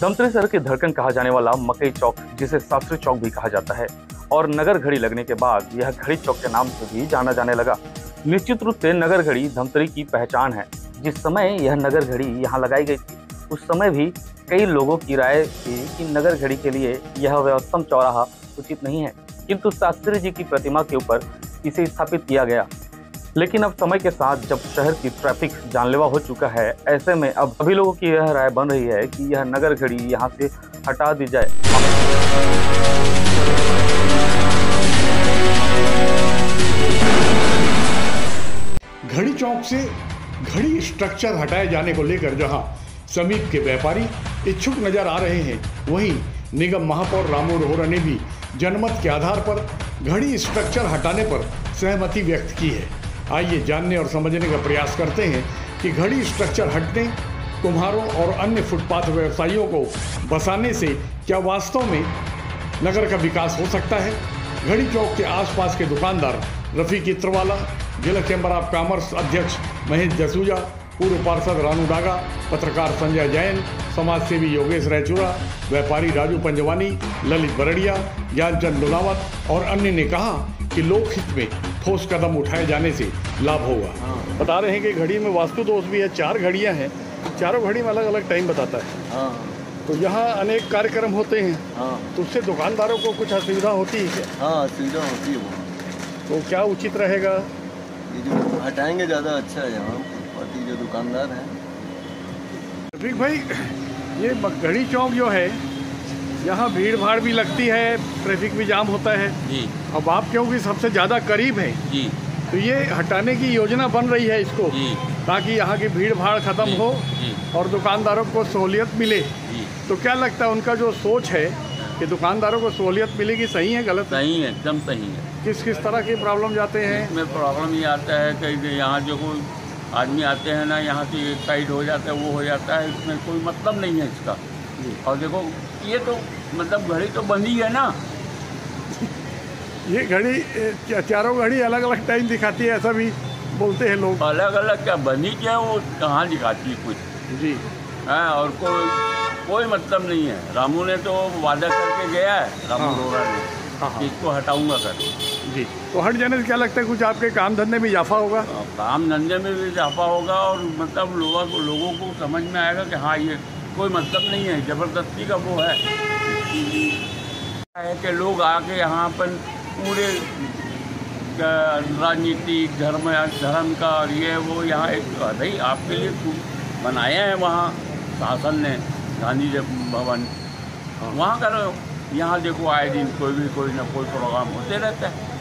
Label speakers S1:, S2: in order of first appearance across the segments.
S1: धमतरी शहर की धड़कन कहा जाने वाला मकई चौक, जिसे शास्त्री चौक भी कहा जाता है, और नगर घड़ी लगने के बाद यह घड़ी चौक के नाम से भी जाना जाने लगा। निश्चित रूप से नगर घड़ी धमतरी की पहचान है। जिस समय यह नगर घड़ी यहाँ लगाई गई थी, उस समय भी कई लोगों की राय थी कि नगर घड़ी के लिए यह व्यवस्थम चौराहा उचित नहीं है, किंतु शास्त्री जी की प्रतिमा के ऊपर इसे स्थापित किया गया। लेकिन अब समय के साथ जब शहर की ट्रैफिक जानलेवा हो चुका है, ऐसे में अब सभी लोगों की यह राय बन रही है कि यह नगर घड़ी यहाँ से हटा दी जाए।
S2: घड़ी चौक से घड़ी स्ट्रक्चर हटाए जाने को लेकर जहां समीप के व्यापारी इच्छुक नजर आ रहे हैं, वहीं निगम महापौर रामू रोहरा ने भी जनमत के आधार पर घड़ी स्ट्रक्चर हटाने पर सहमति व्यक्त की है। आइए जानने और समझने का प्रयास करते हैं कि घड़ी स्ट्रक्चर हटने, कुम्हारों और अन्य फुटपाथ व्यवसायियों को बसाने से क्या वास्तव में नगर का विकास हो सकता है। घड़ी चौक के आसपास के दुकानदार रफ़ी चित्रवाला, जिला चैम्बर ऑफ कॉमर्स अध्यक्ष महेश जसूजा, पूर्व पार्षद रानू डागा, पत्रकार संजय जैन, समाजसेवी योगेश रैचुरा, व्यापारी राजू पंजवानी, ललित बरड़िया, ज्ञानचंद लुनावत और अन्य ने कहा कि लोकहित में ठोस कदम उठाए जाने से लाभ होगा। बता रहे हैं कि घड़ी में वास्तु दोष भी है, 4 घड़ियां हैं, चारों घड़ी में अलग अलग टाइम बताता है। तो यहाँ अनेक कार्यक्रम होते हैं, तो उससे दुकानदारों को कुछ असुविधा होती है क्या?
S3: हाँ, असुविधा होती है वो।
S2: तो क्या उचित रहेगा?
S3: ये जो हटाएंगे ज़्यादा अच्छा है। यहाँ फुटपाती जो दुकानदार हैं।
S2: रफीक भाई, ये घड़ी चौक जो है, यहाँ भीड़ भाड़ भी लगती है, ट्रैफिक भी जाम होता है
S4: जी।
S2: अब आप क्योंकि सबसे ज़्यादा करीब हैं
S4: जी,
S2: तो ये हटाने की योजना बन रही है इसको
S4: जी,
S2: ताकि यहाँ की भीड़ भाड़ खत्म हो
S4: जी,
S2: और दुकानदारों को सहूलियत मिले।
S4: जी।
S2: तो क्या लगता है उनका जो सोच है कि दुकानदारों को सहूलियत मिलेगी, सही है गलत है?
S4: सही है, एकदम सही है।
S2: किस किस तरह की प्रॉब्लम जाते हैं?
S4: इसमें प्रॉब्लम ये आता है कि यहाँ जो कोई आदमी आते हैं ना, यहाँ से एक साइड हो जाता है, वो हो जाता है, इसमें कोई मतलब नहीं है इसका। और देखो, ये तो मतलब घड़ी तो बंद ही है ना।
S2: ये घड़ी चारों घड़ी अलग अलग टाइम दिखाती है, ऐसा भी बोलते हैं लोग।
S4: अलग अलग क्या बनी क्या, वो कहाँ दिखाती है कुछ
S2: जी।
S4: हाँ, और कोई मतलब नहीं है। रामू ने तो वादा करके गया है, रामू रोहरा ने, कि इसको हटाऊंगा कर।
S2: जी, तो हट जाने से क्या लगता है कुछ आपके काम धंधे में इजाफा होगा?
S4: काम धंधे में भी इजाफा होगा और मतलब लोगों को समझ में आएगा कि हाँ, ये कोई मतलब नहीं है, ज़बरदस्ती का वो है कि लोग आके यहाँ पर पूरे राजनीतिक धर्म का और ये वो यहाँ एक भाई आपके लिए बनाया है वहाँ शासन ने, गांधी भवन, वहाँ करो। यहाँ देखो आए दिन कोई ना कोई प्रोग्राम होते रहता है।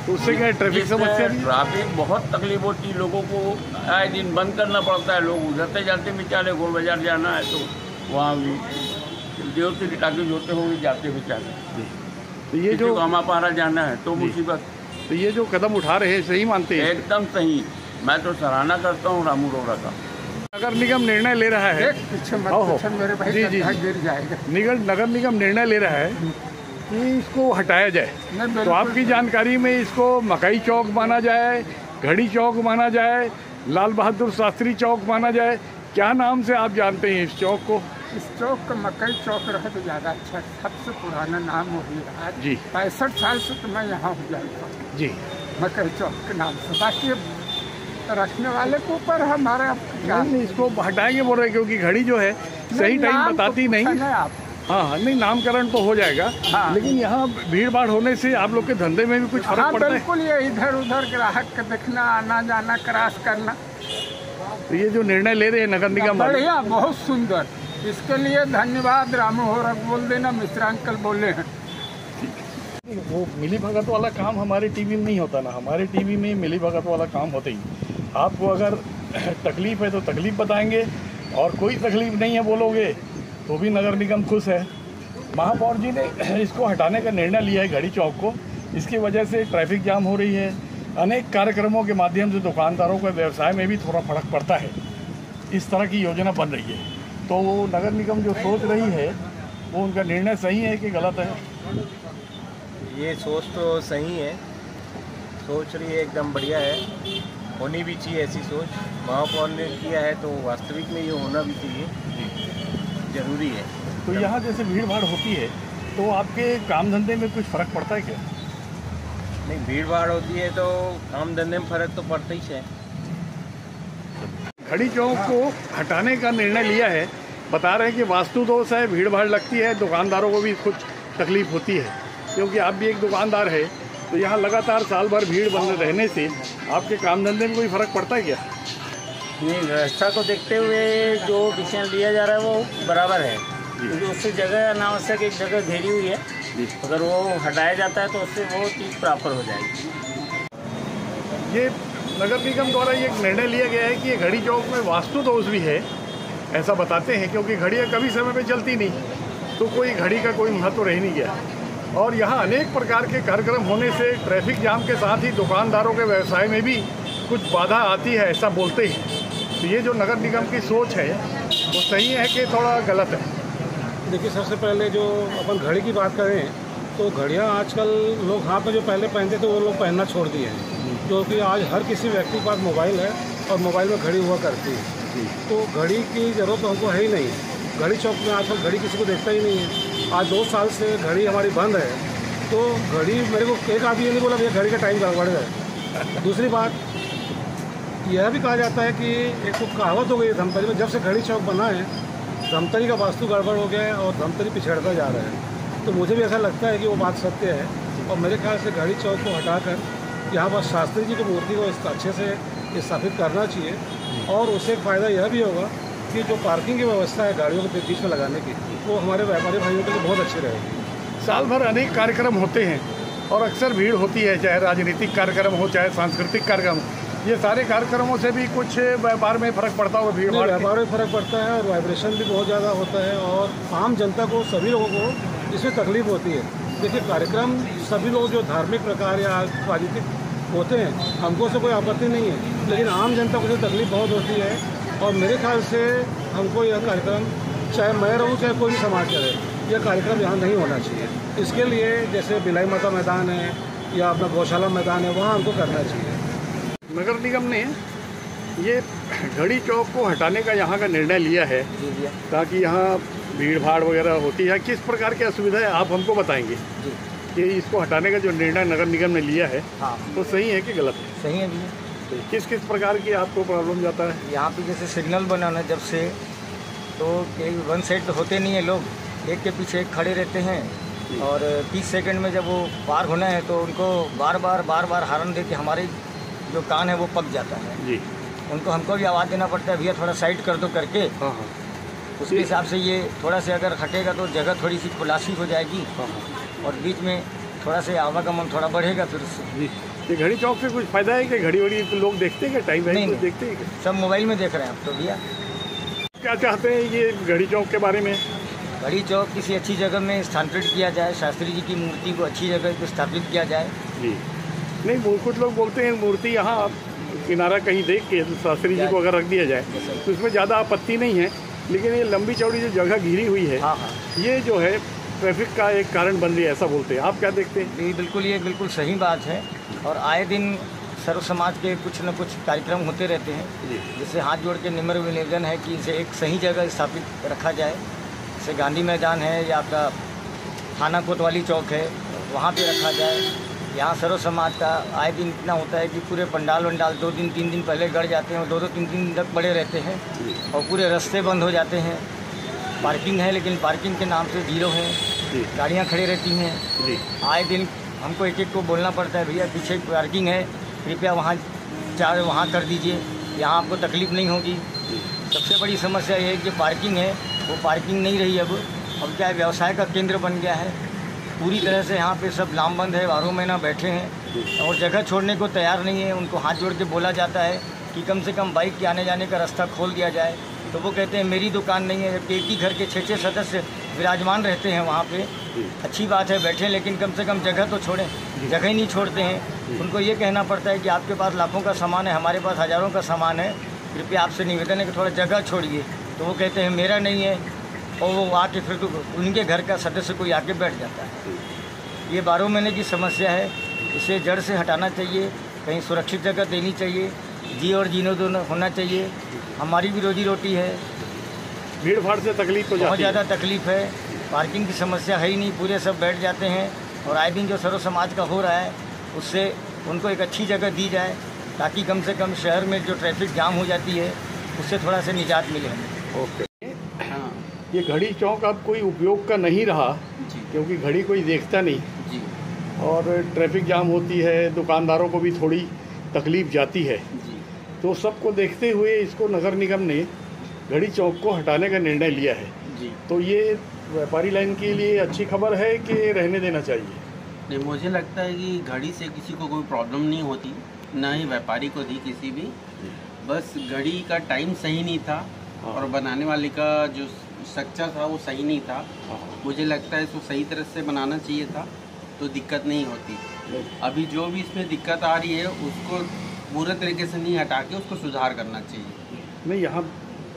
S2: तो उससे क्या ट्रैफिक समस्या?
S4: ट्रैफिक बहुत तकलीफ होती है लोगों को, आए दिन बंद करना पड़ता है। लोग उधरते जाते बेचारे, गोल बाजार जाना है तो वहाँ भी देव से टाकी होते हुए जाते बेचारे।
S2: तो ये जो
S4: हमारा जाना है तो मुसीबत।
S2: तो ये जो कदम उठा रहे हैं सही मानते हैं?
S4: एकदम सही, मैं तो सराहना करता हूँ रामू रोहरा का।
S2: नगर निगम निर्णय ले रहा है,
S3: मेरे भाई
S2: जी जी,
S3: गिर जाएगा।
S2: नगर निगम निर्णय ले रहा है कि इसको हटाया जाए, तो आपकी जानकारी में इसको मकई चौक माना जाए, घड़ी चौक माना जाए, लाल बहादुर शास्त्री चौक माना जाए, क्या नाम से आप जानते हैं इस चौक को?
S5: इस चौक का मकई चौक रहे तो ज़्यादा अच्छा, सबसे पुराना नाम हो गया
S2: जी।
S5: 65 साल से तो मैं यहाँ हो जाता
S2: जी,
S5: मकई चौक के नाम से। बाकी रखने वाले के ऊपर हमारा
S2: नहीं, इसको हटाएंगे बोल रहे हैं क्योंकि घड़ी जो है सही टाइम बताती नहीं।
S5: आप
S2: हाँ, नहीं, नामकरण तो हो जाएगा।
S5: हाँ।
S2: लेकिन यहाँ भीड़ भाड़ होने से आप लोग के धंधे में भी कुछ फर्क पड़ता है?
S5: बिल्कुल, ये इधर उधर ग्राहक का देखना, आना जाना, क्रॉस करना।
S2: तो ये जो निर्णय ले रहे हैं नगर निगम वाले,
S5: बढ़िया, बहुत सुंदर, इसके लिए धन्यवाद। रामू रोहरा बोल देना, मिश्रा अंकल बोले हैं।
S2: वो मिली भगत वाला काम हमारे टीवी में नहीं होता ना, हमारे टीवी में मिली भगत वाला काम होते ही। आपको अगर तकलीफ़ है तो तकलीफ़ बताएंगे, और कोई तकलीफ़ नहीं है बोलोगे तो भी नगर निगम खुश है। महापौर जी ने इसको हटाने का निर्णय लिया है घड़ी चौक को, इसकी वजह से ट्रैफिक जाम हो रही है। अनेक कार्यक्रमों के माध्यम से दुकानदारों का व्यवसाय में भी थोड़ा फर्क पड़ता है। इस तरह की योजना बन रही है, तो नगर निगम जो सोच रही है वो उनका निर्णय सही है कि गलत है?
S3: ये सोच तो सही है, सोच रही है एकदम बढ़िया है, होनी भी चाहिए ऐसी सोच। महापौर ने किया है तो वास्तविक में ये होना भी चाहिए। ज़रूरी है।
S2: तो यहाँ जैसे भीड़ भाड़ होती है तो आपके काम धंधे में कुछ फ़र्क पड़ता है क्या?
S3: नहीं, भीड़ भाड़ होती है तो काम धंधे में फ़र्क तो पड़ता ही है।
S2: घड़ी चौक को हटाने का निर्णय लिया है। बता रहे हैं कि वास्तु दोष है, भीड़ भाड़ लगती है, दुकानदारों को भी कुछ तकलीफ होती है। क्योंकि आप भी एक दुकानदार है तो यहाँ लगातार साल भर भीड़ बंद रहने से आपके काम धंधे में कोई फ़र्क पड़ता है क्या?
S6: नहीं, व्यवस्था को देखते हुए जो डिसीजन लिया जा रहा है वो बराबर है, क्योंकि उससे जगह अनावश्यक एक जगह घेरी हुई है, अगर वो हटाया जाता है तो उससे वो चीज़ प्रॉपर हो जाएगी।
S2: ये नगर निगम द्वारा ये एक निर्णय लिया गया है कि ये घड़ी चौक में वास्तु दोष भी है, ऐसा बताते हैं, क्योंकि घड़ियाँ कभी समय पे चलती नहीं तो कोई घड़ी का कोई महत्व रह नहीं गया। और यहाँ अनेक प्रकार के कार्यक्रम होने से ट्रैफिक जाम के साथ ही दुकानदारों के व्यवसाय में भी कुछ बाधा आती है, ऐसा बोलते हैं। तो ये जो नगर निगम की सोच है वो सही है कि थोड़ा गलत है?
S7: देखिए, सबसे पहले जो अपन घड़ी की बात करें तो घड़ियाँ आजकल लोग हाथ में जो पहले पहनते थे वो लोग पहनना छोड़ दिए हैं, क्योंकि आज हर किसी व्यक्ति के पास मोबाइल है और मोबाइल में घड़ी हुआ करती है। तो घड़ी की ज़रूरत हमको है ही नहीं। घड़ी चौक में आजकल घड़ी किसी को देखता ही नहीं है। आज 2 साल से घड़ी हमारी बंद है, तो घड़ी मेरे को एक आदमी ये नहीं बोला भैया घड़ी का टाइम गड़बड़ है। दूसरी बात यह भी कहा जाता है कि एक तो कहावत हो गई है धमतरी में, जब से घड़ी चौक बना है धमतरी का वास्तु गड़बड़ हो गया है और धमतरी पिछड़ता जा रहा है। तो मुझे भी ऐसा लगता है कि वो बात सत्य है और मेरे ख्याल से घड़ी चौक को हटाकर यहाँ पर शास्त्री जी की मूर्ति को अच्छे से स्थापित करना चाहिए। और उससे एक फ़ायदा यह भी होगा कि जो पार्किंग की व्यवस्था है गाड़ियों के बीच में लगाने की, वो हमारे व्यापारी भाइयों के लिए बहुत अच्छी रहेगी।
S2: साल भर अनेक कार्यक्रम होते हैं और अक्सर भीड़ होती है, चाहे राजनीतिक कार्यक्रम हो चाहे सांस्कृतिक कार्यक्रम हो। ये सारे कार्यक्रमों से भी कुछ व्यापार में फ़र्क पड़ता होगा? भीड़ भाड़
S7: व्यापार में फ़र्क पड़ता है और वाइब्रेशन भी बहुत ज़्यादा होता है और आम जनता को, सभी लोगों को इसमें तकलीफ होती है। देखिए, कार्यक्रम सभी लोग जो धार्मिक प्रकार या राजनीतिक होते हैं हमको से कोई आपत्ति नहीं है, लेकिन आम जनता को इससे तकलीफ बहुत होती है। और मेरे ख्याल से हमको यह कार्यक्रम, चाहे मैं रहूँ चाहे कोई भी समाज करे, यह कार्यक्रम यहाँ नहीं होना चाहिए। इसके लिए जैसे बिलाई माता मैदान है या अपना गौशाला मैदान है, वहाँ हमको करना चाहिए।
S2: नगर निगम ने ये घड़ी चौक को हटाने का यहाँ का निर्णय लिया है ताकि यहाँ भीड़ भाड़ वगैरह होती है। किस प्रकार की असुविधा है आप हमको बताएंगे कि इसको हटाने का जो निर्णय नगर निगम ने लिया है तो सही है कि गलत है?
S6: सही है भैया।
S2: किस किस प्रकार की आपको प्रॉब्लम जाता है?
S6: यहाँ पे जैसे सिग्नल बनाना जब से, तो वन साइड तो होते नहीं है, लोग एक के पीछे एक खड़े रहते हैं और 30 सेकंड में जब वो पार होना है तो उनको बार बार हार्न दे के हमारे जो कान है वो पक जाता है जी। उनको हमको भी आवाज़ देना पड़ता है, भैया थोड़ा साइड कर दो करके। उसके हिसाब से ये थोड़ा से अगर हटेगा तो जगह थोड़ी सी खुलासी हो जाएगी और बीच में थोड़ा से आवागमन थोड़ा बढ़ेगा। फिर उससे
S2: ये घड़ी चौक से कुछ फ़ायदा है कि घड़ी वड़ी तो लोग देखते हैं, टाइम
S6: नहीं
S2: देखते हैं?
S6: सब मोबाइल में देख रहे हैं अब तो भैया।
S2: क्या चाहते हैं ये घड़ी चौक के बारे में?
S6: घड़ी चौक किसी अच्छी जगह में स्थानांतरित किया जाए, शास्त्री जी की मूर्ति को अच्छी जगह पर स्थापित किया जाए
S2: जी। नहीं, कुछ लोग बोलते हैं मूर्ति यहाँ किनारा कहीं देख के शास्त्री जी को अगर रख दिया जाए तो इसमें ज़्यादा आपत्ति नहीं है, लेकिन ये लंबी चौड़ी जो जगह घिरी हुई है ये जो है ट्रैफिक का एक कारण बन रही है, ऐसा बोलते हैं। आप क्या देखते हैं?
S6: जी बिल्कुल, ये बिल्कुल सही बात है और आए दिन सर्व समाज के कुछ न कुछ कार्यक्रम होते रहते हैं, जिससे हाथ जोड़ के निम्र निवेदन है कि इसे एक सही जगह स्थापित रखा जाए। जैसे गांधी मैदान है या आपका थाना कोतवाली चौक है, वहाँ पे रखा जाए। यहाँ सर्व समाज का आए दिन इतना होता है कि पूरे पंडाल वंडाल 2 दिन 3 दिन पहले गड़ जाते हैं और 2-3 दिन तक पड़े रहते हैं और पूरे रास्ते बंद हो जाते हैं। पार्किंग है लेकिन पार्किंग के नाम से 0 है, गाड़ियाँ खड़ी रहती हैं। आए दिन हमको एक को बोलना पड़ता है, भैया पीछे पार्किंग है, कृपया वहाँ कर दीजिए, यहाँ आपको तकलीफ़ नहीं होगी। सबसे बड़ी समस्या ये है कि पार्किंग है वो पार्किंग नहीं रही। अब क्या है, व्यवसाय का केंद्र बन गया है पूरी तरह से। यहाँ पे सब लामबंद है, 12 महीना बैठे हैं और जगह छोड़ने को तैयार नहीं है। उनको हाथ जोड़ के बोला जाता है कि कम से कम बाइक के आने जाने का रास्ता खोल दिया जाए, तो वो कहते हैं मेरी दुकान नहीं है। जबकि एक ही घर के 6 सदस्य विराजमान रहते हैं वहाँ पे। अच्छी बात है बैठे, लेकिन कम से कम जगह तो छोड़ें, जगह ही नहीं छोड़ते हैं। उनको ये कहना पड़ता है कि आपके पास लाखों का सामान है, हमारे पास हज़ारों का सामान है, कृपया आपसे निवेदन है कि थोड़ा जगह छोड़िए। तो वो कहते हैं मेरा नहीं है और वो आके फिर उनके घर का सदस्य कोई आके बैठ जाता है। ये 12 महीने की समस्या है, इसे जड़ से हटाना चाहिए। कहीं सुरक्षित जगह देनी चाहिए, जी और जीनो दोनों होना चाहिए। हमारी भी रोजी रोटी है,
S2: भीड़ भाड़ से तकलीफ हो
S6: बहुत
S2: जाती है।
S6: ज़्यादा तकलीफ है। पार्किंग की समस्या है ही नहीं, पूरे सब बैठ जाते हैं। और आए दिन जो सर्व समाज का हो रहा है उससे उनको एक अच्छी जगह दी जाए ताकि कम से कम शहर में जो ट्रैफिक जाम हो जाती है उससे थोड़ा सा निजात मिले हमें।
S2: ओके। ये घड़ी चौक अब कोई उपयोग का नहीं रहा क्योंकि घड़ी कोई देखता नहीं
S8: जी।
S2: और ट्रैफिक जाम होती है, दुकानदारों को भी थोड़ी तकलीफ जाती है
S8: जी।
S2: तो सबको देखते हुए इसको नगर निगम ने घड़ी चौक को हटाने का निर्णय लिया है
S8: जी।
S2: तो ये व्यापारी लाइन के लिए अच्छी खबर है कि रहने देना चाहिए?
S8: नहीं, मुझे लगता है कि घड़ी से किसी को कोई प्रॉब्लम नहीं होती, ना ही व्यापारी को थी किसी भी। बस घड़ी का टाइम सही नहीं था और बनाने वाले का जो स्ट्रक्चर था वो सही नहीं था। मुझे लगता है इसको सही तरह से बनाना चाहिए था तो दिक्कत नहीं होती। अभी जो भी इसमें दिक्कत आ रही है उसको पूरे तरीके से नहीं हटा के उसको सुधार करना चाहिए।
S2: नहीं, यहाँ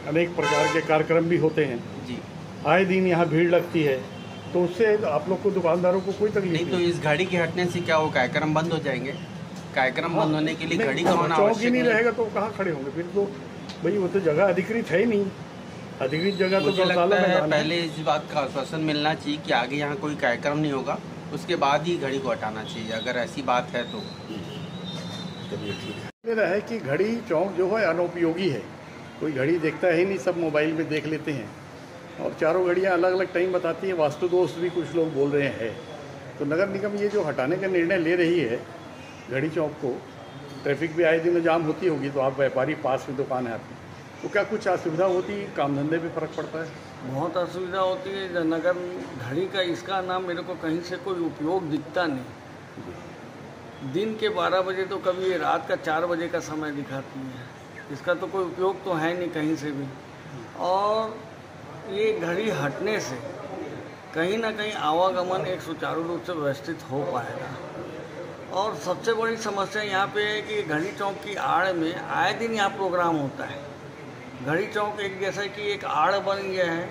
S2: अनेक प्रकार के कार्यक्रम भी होते हैं
S8: जी।
S2: आए दिन यहाँ भीड़ लगती है तो उससे आप लोग को दुकानदारों को कोई तकलीफ
S8: नहीं, तो इस घड़ी के हटने से क्या वो कार्यक्रम बंद हो जाएंगे? कार्यक्रम बंद होने के लिए घड़ी का होना
S2: चौक ही
S8: आवश्यक
S2: नहीं
S8: है।
S2: रहेगा तो कहाँ खड़े होंगे फिर? तो भाई वो तो जगह अधिकृत है ही नहीं। अधिकृत जगह तो
S8: मुझे
S2: गौशाला
S8: लगता है
S2: मैदान है।
S8: पहले इस बात का आश्वासन मिलना चाहिए कि आगे यहाँ कोई कार्यक्रम नहीं होगा, उसके बाद ही घड़ी को हटाना चाहिए, अगर ऐसी बात है तो।
S2: मेरा है कि घड़ी चौक जो है अनुपयोगी है, कोई घड़ी देखता है ही नहीं, सब मोबाइल में देख लेते हैं और चारों घड़ियाँ अलग अलग टाइम बताती हैं। वास्तु दोष भी कुछ लोग बोल रहे हैं। तो नगर निगम ये जो हटाने का निर्णय ले रही है घड़ी चौक को, ट्रैफिक भी आए दिन जाम होती होगी तो आप व्यापारी पास में दुकान है आपकी, तो क्या कुछ असुविधा होती है? काम धंधे में फ़र्क पड़ता है?
S5: बहुत असुविधा होती है। नगर घड़ी का इसका नाम मेरे को कहीं से कोई उपयोग दिखता नहीं। दिन के 12 बजे तो कभी ये रात का 4 बजे का समय दिखाती है, इसका तो कोई उपयोग तो है नहीं कहीं से भी। और ये घड़ी हटने से कहीं ना कहीं आवागमन एक सुचारू रूप से व्यवस्थित हो पाएगा। और सबसे बड़ी समस्या यहाँ पे है कि घड़ी चौक की आड़ में आए दिन यहाँ प्रोग्राम होता है। घड़ी चौक एक जैसा कि एक आड़ बन गया है,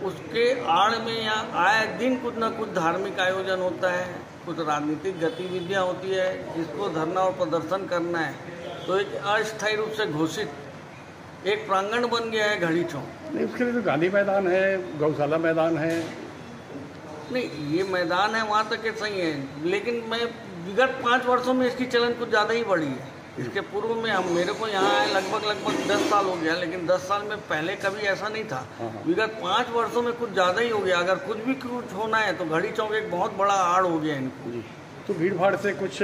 S5: उसके आड़ में यहाँ आए दिन कुछ ना कुछ धार्मिक आयोजन होता है, कुछ राजनीतिक गतिविधियाँ होती है जिसको धरना और प्रदर्शन करना है। तो एक अस्थायी रूप से घोषित एक प्रांगण बन गया है घड़ी चौक।
S2: नहीं, उसके लिए तो गांधी मैदान है, गौशाला मैदान है।
S5: नहीं, ये मैदान है वहाँ तक के सही है, लेकिन मैं विगत 5 वर्षों में इसकी चलन कुछ ज़्यादा ही बढ़ी है। इसके पूर्व में हम मेरे को यहाँ आए लगभग 10 साल हो गया, लेकिन 10 साल में पहले कभी ऐसा नहीं था। विगत 5 वर्षों में कुछ ज़्यादा ही हो गया। अगर कुछ होना है तो घड़ी चौक एक बहुत बड़ा आड़ हो गया इनको।
S2: तो भीड़ भाड़ से कुछ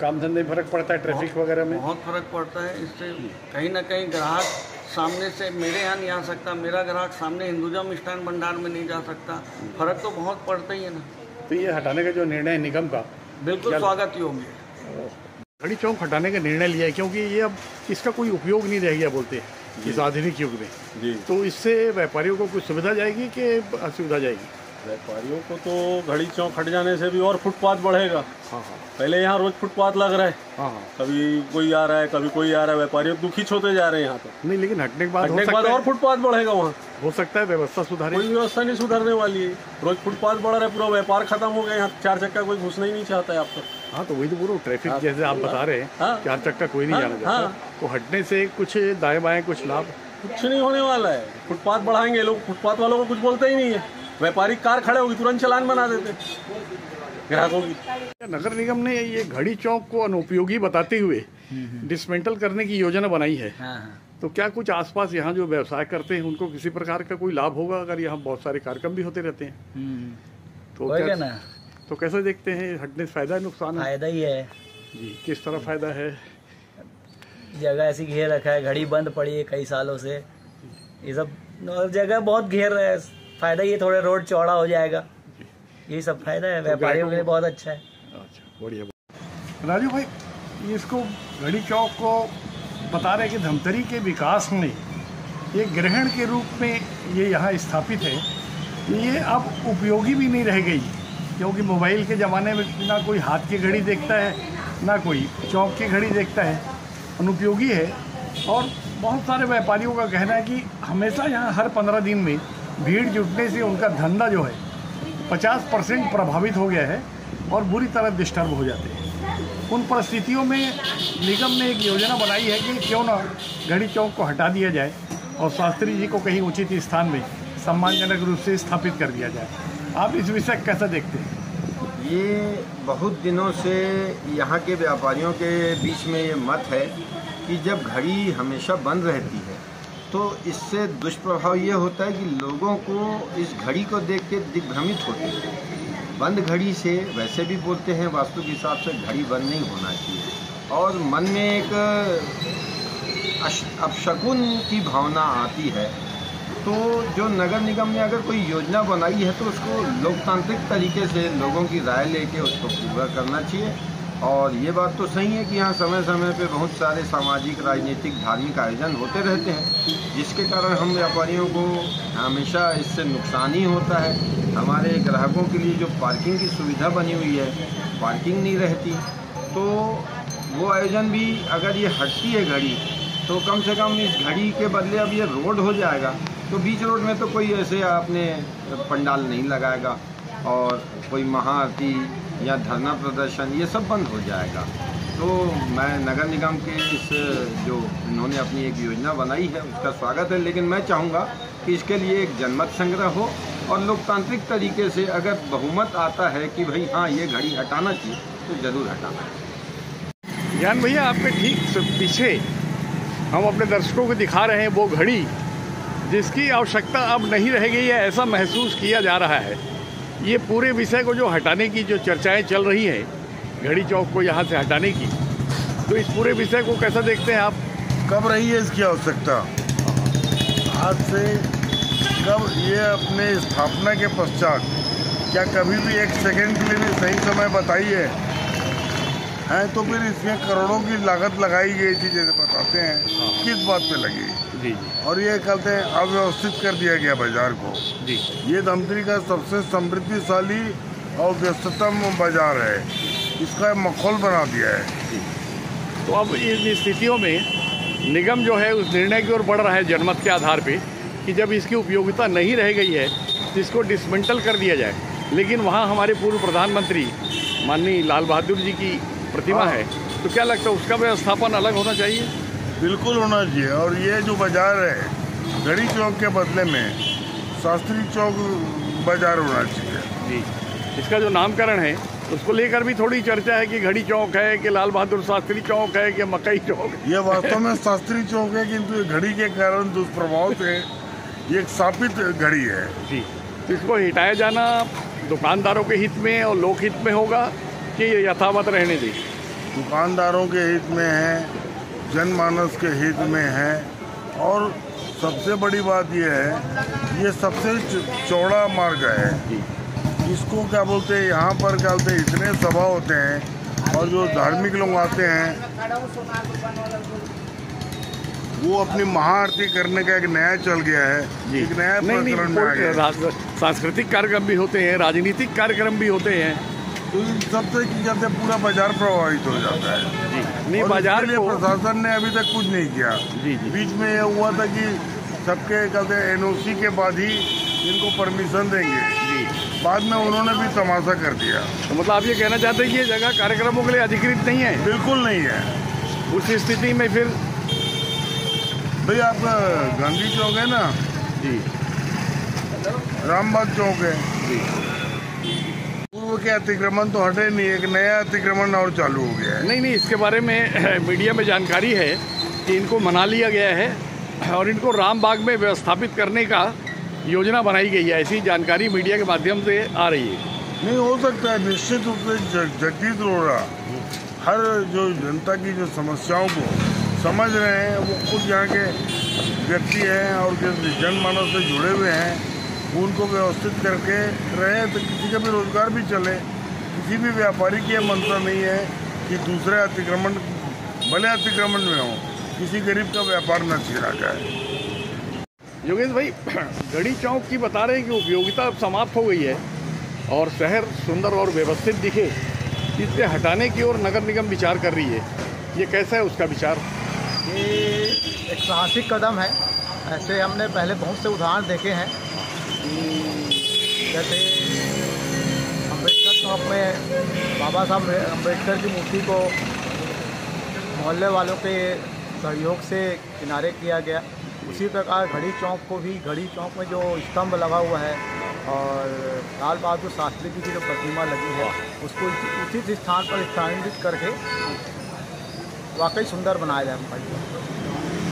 S2: काम धंधे में फर्क पड़ता है, ट्रैफिक वगैरह में
S5: बहुत फर्क पड़ता है। इससे कहीं ना कहीं ग्राहक सामने से मेरे यहाँ नहीं आ सकता, मेरा ग्राहक सामने हिंदुजा मिष्ठान भंडार में नहीं जा सकता। फर्क तो बहुत पड़ता ही है ना।
S2: तो ये हटाने का जो निर्णय है निगम का,
S5: बिल्कुल स्वागत योग्य है।
S2: घड़ी चौक हटाने का निर्णय लिया है क्योंकि ये अब इसका कोई उपयोग नहीं रह गया बोलते हैं इस आधुनिक युग में
S9: जी।
S2: तो इससे व्यापारियों को कुछ सुविधा जाएगी कि असुविधा जाएगी?
S9: व्यापारियों को तो घड़ी चौक हट जाने से भी और फुटपाथ बढ़ेगा।
S2: हाँ।
S9: पहले यहाँ रोज फुटपाथ लग रहा है,
S2: हाँ।
S9: कभी कोई आ रहा है कभी कोई आ रहा है, व्यापारी दुखी होते जा रहे हैं यहाँ तो।
S2: नहीं, लेकिन हटने के बाद
S9: और फुटपाथ बढ़ेगा, वहाँ
S2: हो सकता है व्यवस्था सुधारे।
S9: कोई व्यवस्था नहीं सुधरने वाली है। रोज फुटपाथ बढ़ रहा है, पूरा व्यापार खत्म हो गया। यहाँ 4 चक्का कोई घुसना ही नहीं चाहता है आप तो।
S2: हाँ, तो वही तो पूरा ट्रैफिक जैसे आप बता रहे हैं, 4 चक्का कोई नहीं जाना चाहता। तो हटने से कुछ दाएं बाएं कुछ लाभ?
S9: कुछ नहीं होने वाला है। फुटपाथ बढ़ाएंगे लोग, फुटपाथ वालों को कुछ बोलते ही नहीं है। व्यापारी कार खड़े होगी तुरंत चालान बना देते ग्राहकों की।
S2: नगर निगम ने ये घड़ी चौक को अनुपयोगी बताते हुए डिसमेंटल करने की योजना बनाई है। तो क्या कुछ आसपास यहाँ जो व्यवसाय करते हैं उनको किसी प्रकार का कोई लाभ होगा? अगर यहाँ बहुत सारे कार्यक्रम भी होते रहते हैं तो क्या ना? तो कैसे देखते हैं, हटने से फायदा है नुकसान है?
S6: फायदा ही है
S2: जी। किस तरह फायदा है?
S6: जगह ऐसी घेर रखा है, घड़ी बंद पड़ी है कई सालों से, ये सब जगह बहुत घेर रहा है। फायदा ये थोड़ा रोड चौड़ा हो जाएगा, ये सब फायदा है। व्यापारियों के लिए बहुत अच्छा है।
S2: अच्छा, बढ़िया। राजू भाई, इसको घड़ी चौक को बता रहे कि धमतरी के विकास में एक ग्रहण के रूप में ये यहाँ स्थापित है। ये अब उपयोगी भी नहीं रह गई क्योंकि मोबाइल के ज़माने में ना कोई हाथ की घड़ी देखता है ना कोई चौक की घड़ी देखता है, अनुपयोगी है। और बहुत सारे व्यापारियों का कहना है कि हमेशा यहाँ हर 15 दिन में भीड़ जुटने से उनका धंधा जो है 50% प्रभावित हो गया है और बुरी तरह डिस्टर्ब हो जाते हैं। उन परिस्थितियों में निगम ने एक योजना बनाई है कि क्यों ना घड़ी चौक को हटा दिया जाए और शास्त्री जी को कहीं उचित स्थान में सम्मानजनक रूप से स्थापित कर दिया जाए। आप इस विषय को कैसे देखते हैं?
S3: ये बहुत दिनों से यहाँ के व्यापारियों के बीच में ये मत है कि जब घड़ी हमेशा बंद रहती है तो इससे दुष्प्रभाव ये होता है कि लोगों को इस घड़ी को देख के दिग्भ्रमित होते हैं। बंद घड़ी से वैसे भी बोलते हैं वास्तु के हिसाब से घड़ी बंद नहीं होना चाहिए और मन में एक अपशकुन की भावना आती है। तो जो नगर निगम ने अगर कोई योजना बनाई है तो उसको लोकतांत्रिक तरीके से लोगों की राय लेके उसको पूरा करना चाहिए। और ये बात तो सही है कि यहाँ समय समय पे बहुत सारे सामाजिक, राजनीतिक, धार्मिक आयोजन होते रहते हैं जिसके कारण हम व्यापारियों को हमेशा इससे नुकसान ही होता है। हमारे ग्राहकों के लिए जो पार्किंग की सुविधा बनी हुई है, पार्किंग नहीं रहती, तो वो आयोजन भी अगर ये हटती है घड़ी तो कम से कम इस घड़ी के बदले अब ये रोड हो जाएगा तो बीच रोड में तो कोई ऐसे आपने पंडाल नहीं लगाएगा और कोई महाआरती या धरना प्रदर्शन ये सब बंद हो जाएगा। तो मैं नगर निगम के इस जो इन्होंने अपनी एक योजना बनाई है उसका स्वागत है, लेकिन मैं चाहूँगा कि इसके लिए एक जनमत संग्रह हो और लोकतांत्रिक तरीके से अगर बहुमत आता है कि भाई हाँ ये घड़ी हटाना चाहिए तो ज़रूर हटाना चाहिए।
S2: ज्ञान भैया, आपके ठीक पीछे हम अपने दर्शकों को दिखा रहे हैं वो घड़ी जिसकी आवश्यकता अब नहीं रह गई है, ऐसा महसूस किया जा रहा है। ये पूरे विषय को जो हटाने की जो चर्चाएं चल रही हैं घड़ी चौक को यहाँ से हटाने की, तो इस पूरे विषय को कैसा देखते हैं आप?
S10: कब रही है इसकी आवश्यकता? आज से कब ये अपने स्थापना के पश्चात क्या कभी भी एक सेकंड के लिए भी सही समय बताई है? तो फिर इसमें करोड़ों की लागत लगाई गई थी जैसे बताते हैं, किस बात पे लगी?
S2: जी।
S10: और ये कहते हैं अव्यवस्थित कर दिया गया बाजार को। जी। ये धमतरी का सबसे समृद्धिशाली और व्यस्ततम बाजार है, इसका माहौल बना दिया है।
S2: तो अब इन स्थितियों में निगम जो है उस निर्णय की ओर बढ़ रहा है जनमत के आधार पे कि जब इसकी उपयोगिता नहीं रह गई है तो इसको डिसमेंटल कर दिया जाए। लेकिन वहाँ हमारे पूर्व प्रधानमंत्री माननीय लाल बहादुर जी की प्रतिमा है, तो क्या लगता है उसका व्यवस्थापन अलग होना चाहिए?
S10: बिल्कुल होना चाहिए। और ये जो बाजार है घड़ी चौक के बदले में शास्त्री चौक बाजार होना चाहिए।
S2: जी। इसका जो नामकरण है उसको लेकर भी थोड़ी चर्चा है कि घड़ी चौक है कि लाल बहादुर शास्त्री चौक है कि मकई चौक।
S10: ये वास्तव में शास्त्री चौक है, किंतु घड़ी के कारण दुष्प्रभाव से ये एक स्थापित घड़ी है।
S2: जी। तो इसको हटाया जाना दुकानदारों के हित में और लोक हित में होगा कि ये यथावत रहने दें?
S10: दुकानदारों के हित में है, जनमानस के हित में है, और सबसे बड़ी बात ये है ये सबसे चौड़ा मार्ग है। इसको क्या बोलते हैं, यहाँ पर क्या बोलते हैं, इतने सभा होते हैं और जो धार्मिक लोग आते हैं वो अपनी महाआरती करने का एक नया चल गया है, एक नया प्रकरण में आ गया।
S2: सांस्कृतिक कार्यक्रम भी होते हैं, राजनीतिक कार्यक्रम भी होते हैं,
S10: तो इन सबसे की कहते हैं पूरा बाजार प्रभावित हो जाता है।
S2: जी। नहीं, बाजार
S10: को प्रशासन ने अभी तक कुछ नहीं किया।
S2: जी।
S10: बीच में ये हुआ था कि सबके कहते हैं NOC के बाद ही इनको परमिशन देंगे। जी। बाद में उन्होंने भी तमाशा कर दिया।
S2: तो मतलब आप ये कहना चाहते हैं कि ये जगह कार्यक्रमों के लिए अधिकृत नहीं है?
S10: बिल्कुल नहीं है।
S2: उस स्थिति में फिर
S10: भाई आप गांधी चौक है ना
S2: जी,
S10: रामबाग चौक है
S2: जी,
S10: पूर्व के अतिक्रमण तो हटे नहीं, एक नया अतिक्रमण और चालू हो गया है।
S2: नहीं, इसके बारे में मीडिया में जानकारी है कि इनको मना लिया गया है और इनको रामबाग में व्यवस्थापित करने का योजना बनाई गई है, ऐसी जानकारी मीडिया के माध्यम से आ रही है।
S10: नहीं हो सकता है, निश्चित रूप से जगदीश अरोड़ा हर जो जनता की जो समस्याओं को समझ रहे हैं, वो खुद यहाँ के व्यक्ति हैं और जो जनमानस से जुड़े हुए हैं, उनको व्यवस्थित करके रहे तो किसी का भी रोजगार भी चले। किसी भी व्यापारी की यह मंशा नहीं है कि दूसरे अतिक्रमण भले अतिक्रमण में हो, किसी गरीब का व्यापार न छीना जाए।
S2: योगेश भाई, घड़ी चौक की बता रहे हैं कि उपयोगिता अब समाप्त हो गई है और शहर सुंदर और व्यवस्थित दिखे, इसे हटाने की ओर नगर निगम विचार कर रही है, ये कैसा है उसका विचार?
S6: ये एक साहसिक कदम है। ऐसे हमने पहले बहुत से उदाहरण देखे हैं कि जैसे अम्बेडकर चौक में बाबा साहब अम्बेडकर की मूर्ति को मोहल्ले वालों के सहयोग से किनारे किया गया, उसी प्रकार घड़ी चौक को भी, घड़ी चौक में जो स्तंभ लगा हुआ है और लाल बहादुर शास्त्री जी की जो प्रतिमा लगी है उसको उचित स्थान पर स्थानांतरित करके वाकई सुंदर बनाया जाए भाई।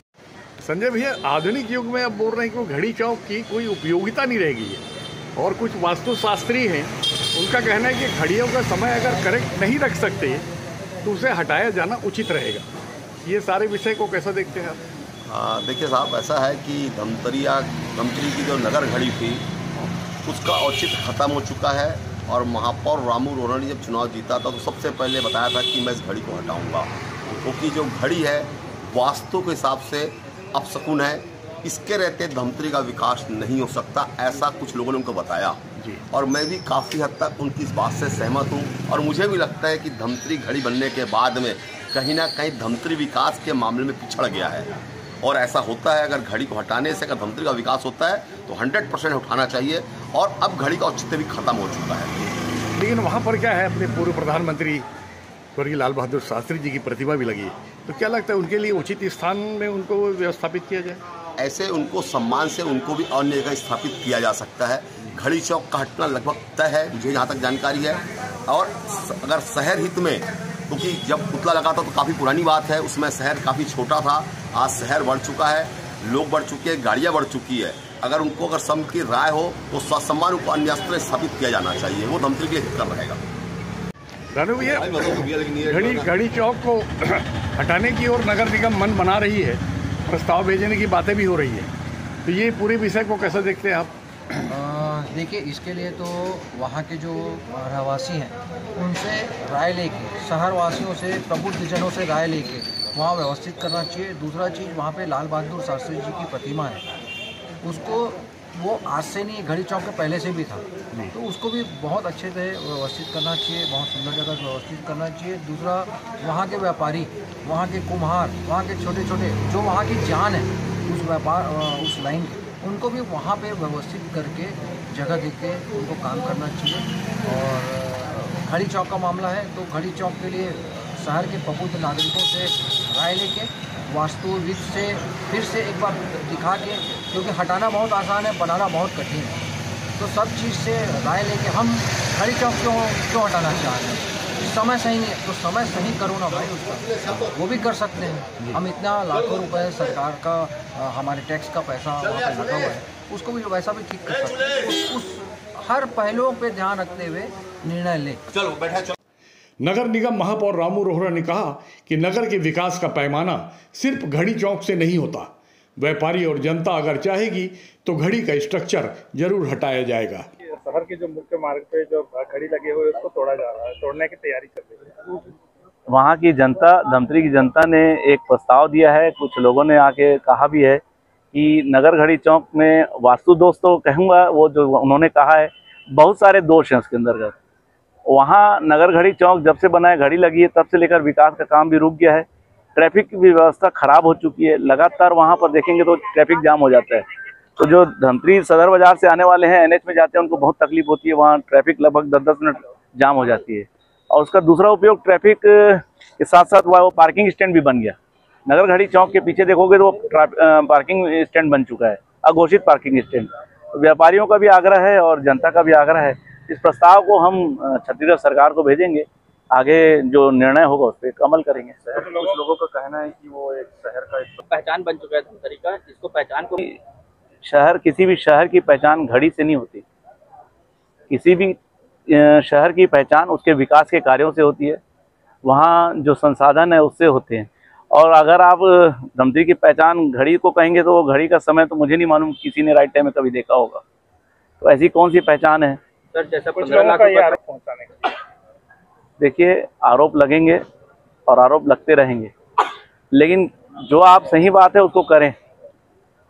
S2: संजय भैया, आधुनिक युग में अब बोल रहे हैं कि घड़ी चौक की कोई उपयोगिता नहीं रह गई है और कुछ वास्तुशास्त्री हैं उनका कहना है कि घड़ियों का समय अगर करेक्ट नहीं रख सकते तो उसे हटाया जाना उचित रहेगा। ये सारे विषय को कैसा देखते हैं आप?
S11: देखिए साहब, ऐसा है कि धमतरी की जो नगर घड़ी थी उसका औचित्य ख़त्म हो चुका है और महापौर रामू रोहरा ने जब चुनाव जीता था तो सबसे पहले बताया था कि मैं इस घड़ी को हटाऊंगा, क्योंकि जो घड़ी है वास्तु के हिसाब से अपशकुन है, इसके रहते धमतरी का विकास नहीं हो सकता, ऐसा कुछ लोगों ने उनको बताया और मैं भी काफ़ी हद तक उनकी इस बात से सहमत हूँ। और मुझे भी लगता है कि धमतरी घड़ी बनने के बाद में कहीं ना कहीं धमतरी विकास के मामले में पिछड़ गया है और ऐसा होता है। अगर घड़ी को हटाने से अगर धमतरी का विकास होता है तो 100% उठाना चाहिए और अब घड़ी का औचित्य भी खत्म हो चुका है।
S2: लेकिन वहाँ पर क्या है, अपने पूर्व प्रधानमंत्री स्वर्गीय लाल बहादुर शास्त्री जी की प्रतिमा भी लगी है, तो क्या लगता है उनके लिए उचित स्थान में उनको व्यवस्थापित किया जाए?
S11: ऐसे उनको सम्मान से उनको भी अन्य जगह स्थापित किया जा सकता है। घड़ी चौक का हटना लगभग तय है, मुझे जहाँ तक जानकारी है। और अगर शहर हित में, क्योंकि जब पुतला लगा था तो काफ़ी पुरानी बात है, उसमें शहर काफ़ी छोटा था, आज शहर बढ़ चुका है, लोग बढ़ चुके हैं, गाड़ियाँ बढ़ चुकी है। अगर उनको अगर सम की राय हो तो सम्मान को अन्य स्तर स्थापित किया जाना चाहिए, वो धमतरी के लिए हितकर रहेगा।
S2: रानू भैया, घड़ी चौक को हटाने की और नगर निगम मन बना रही है, प्रस्ताव भेजने की बातें भी हो रही है, तो ये पूरे विषय को कैसा देखते हैं आप?
S12: देखिए, इसके लिए तो वहाँ के जो रहवासी हैं उनसे राय लेके, शहर वासियों से, प्रबुद्धजनों से राय लेके वहाँ व्यवस्थित करना चाहिए। दूसरा चीज़, वहाँ पे लाल बहादुर शास्त्री जी की प्रतिमा है, उसको वो आज से नहीं, घड़ी चौक के पहले से भी था, तो उसको भी बहुत अच्छे से व्यवस्थित करना चाहिए, बहुत सुंदर जगह व्यवस्थित करना चाहिए। दूसरा, वहाँ के व्यापारी, वहाँ के कुम्हार, वहाँ के छोटे छोटे जो वहाँ की जान है उस व्यापार, उस लाइन के, उनको भी वहाँ पे व्यवस्थित करके जगह देके उनको काम करना चाहिए। और घड़ी चौक का मामला है तो घड़ी चौक के लिए शहर के प्रबुद्ध नागरिकों से राय लेके वास्तुविद से फिर से एक बार दिखा के, क्योंकि हटाना बहुत आसान है, बनाना बहुत कठिन है, तो सब चीज़ से राय लेके हम घड़ी चौक क्यों हटाना चाह रहे हैं। समय सही नहीं है तो समय सही करो ना भाई, उसका वो भी कर सकते हैं। हम इतना लाखों रुपए सरकार का, हमारे टैक्स का पैसा वहाँ पे लगा हुआ है, उसको भी वैसा भी ठीक कर सकते हैं। उस हर पहलुओं पे ध्यान रखते हुए निर्णय ले। चलो बैठा।
S2: नगर निगम महापौर रामू रोहरा ने कहा कि नगर के विकास का पैमाना सिर्फ घड़ी चौक से नहीं होता, व्यापारी और जनता अगर चाहेगी तो घड़ी का स्ट्रक्चर जरूर हटाया जाएगा।
S1: शहर के जो मुख्य मार्ग पे जो घड़ी लगे हुए उसको तोड़ा जा रहा है, तोड़ने की तैयारी चल रही है।
S13: वहाँ की जनता, धमतरी की जनता ने एक प्रस्ताव दिया है, कुछ लोगों ने आके कहा भी है कि नगर घड़ी चौक में वास्तु दोष तो कहूँगा, वो जो उन्होंने कहा है बहुत सारे दोष हैं उसके अंतर्गत। वहाँ नगर घड़ी चौक जब से बना है, घड़ी लगी है, तब से लेकर विकास का काम भी रुक गया है, ट्रैफिक की व्यवस्था खराब हो चुकी है, लगातार वहाँ पर देखेंगे तो ट्रैफिक जाम हो जाता है। तो जो धमतरी सदर बाजार से आने वाले हैं, NH में जाते हैं, उनको बहुत तकलीफ होती है, वहाँ ट्रैफिक लगभग 10-10 मिनट जाम हो जाती है। और उसका दूसरा उपयोग ट्रैफिक के साथ साथ वो पार्किंग स्टैंड भी बन गया। नगर घड़ी चौक के पीछे देखोगे तो पार्किंग स्टैंड बन चुका है, अघोषित पार्किंग स्टैंड। तो व्यापारियों का भी आग्रह है और जनता का भी आग्रह है, इस प्रस्ताव को हम छत्तीसगढ़ सरकार को भेजेंगे, आगे जो निर्णय होगा उस पर अमल करेंगे।
S1: कुछ लोगों का कहना है कि वो एक शहर का
S13: पहचान बन चुका है धमतरी का, इसको पहचान को, शहर, किसी भी शहर की पहचान घड़ी से नहीं होती, किसी भी शहर की पहचान उसके विकास के कार्यों से होती है, वहाँ जो संसाधन है उससे होते हैं। और अगर आप धमतरी की पहचान घड़ी को कहेंगे तो घड़ी का समय तो मुझे नहीं मालूम किसी ने राइट टाइम में कभी देखा होगा, तो ऐसी कौन सी पहचान है सर? जैसा 15 लाख रुपए पहुँचाने का, देखिए आरोप लगेंगे और आरोप लगते रहेंगे, लेकिन जो आप सही बात है उसको करें।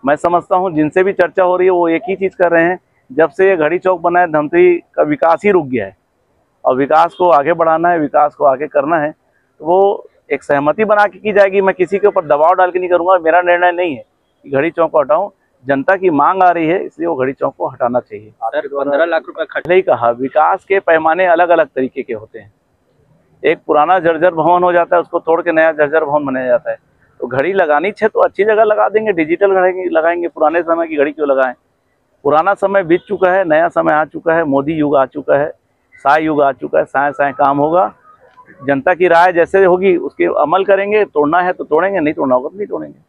S13: मैं समझता हूँ जिनसे भी चर्चा हो रही है वो एक ही चीज़ कर रहे हैं, जब से ये घड़ी चौक बना है धमतरी का विकास ही रुक गया है और विकास को आगे बढ़ाना है, विकास को आगे करना है, तो वो एक सहमति बना के की जाएगी। मैं किसी के ऊपर दबाव डाल के नहीं करूँगा, मेरा निर्णय नहीं है कि घड़ी चौक को हटाऊँ, जनता की मांग आ रही है इसलिए वो घड़ी चौक को हटाना चाहिए। सर 15 लाख रुपए खर्च ही कहा, विकास के पैमाने अलग अलग तरीके के होते हैं। एक पुराना जर्जर भवन हो जाता है, उसको तोड़ के नया जर्जर भवन बनाया जाता है, तो घड़ी लगानी चाहिए तो अच्छी जगह लगा देंगे, डिजिटल घड़ी लगाएंगे, पुराने समय की घड़ी क्यों लगाएं। पुराना समय बीत चुका है, नया समय आ चुका है, मोदी युग आ चुका है, साय युग आ चुका है, साय साय काम होगा। जनता की राय जैसे होगी उसके अमल करेंगे, तोड़ना है तो तोड़ेंगे, नहीं तोड़ना होगा तो नहीं तोड़ेंगे।